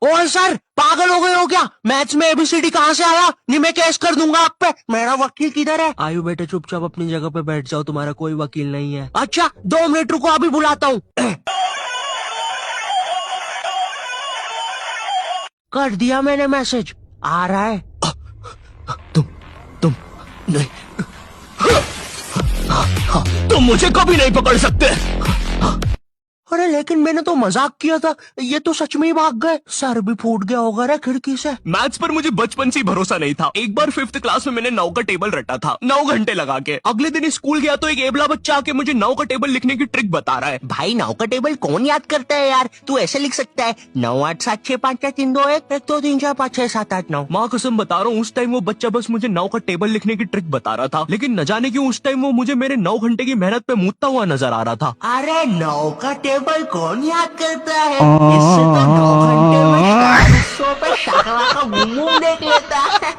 ओए सर, पागल हो गए हो क्या? मैथ्स में एबीसीडी कहाँ से आया? नहीं, मैं केस कर दूंगा आप पे। मेरा वकील किधर है? आयु बेटे, चुपचाप अपनी जगह पे बैठ जाओ, तुम्हारा कोई वकील नहीं है। अच्छा, 2 मिनट रुको, अभी बुलाता हूँ। कर दिया मैंने मैसेज, आ रहा है। तुम नहीं, तुम मुझे कभी नहीं पकड़ सकते। अरे लेकिन मैंने तो मजाक किया था, ये तो सच में ही भाग गए। सर भी फूट गया होगा रे खिड़की से। मैथ्स पर मुझे बचपन से ही भरोसा नहीं था। एक बार 5th क्लास में मैंने 9 का टेबल रटा था, 9 घंटे लगा के। अगले दिन स्कूल गया तो एक एबला बच्चा आके मुझे 9 का टेबल लिखने की ट्रिक बता रहा है। भाई 9 का टेबल कौन याद करता है यार? तू ऐसे लिख सकता है, 9 8 7 6 5 4 3 2 1 1 2 3 4 5 6 7 8 9। माँ कसम बता रहा हूँ, उस टाइम वो बच्चा बस मुझे 9 का टेबल लिखने की ट्रिक बता रहा था, लेकिन न जाने क्यों उस टाइम वो मुझे मेरे 9 घंटे की मेहनत पे मूतता हुआ नजर आ रहा था। अरे 9 का टेबल कौन याद करता है? इससे तो 9 घंटे में 400 पे शकला का मुंह देख लेता है।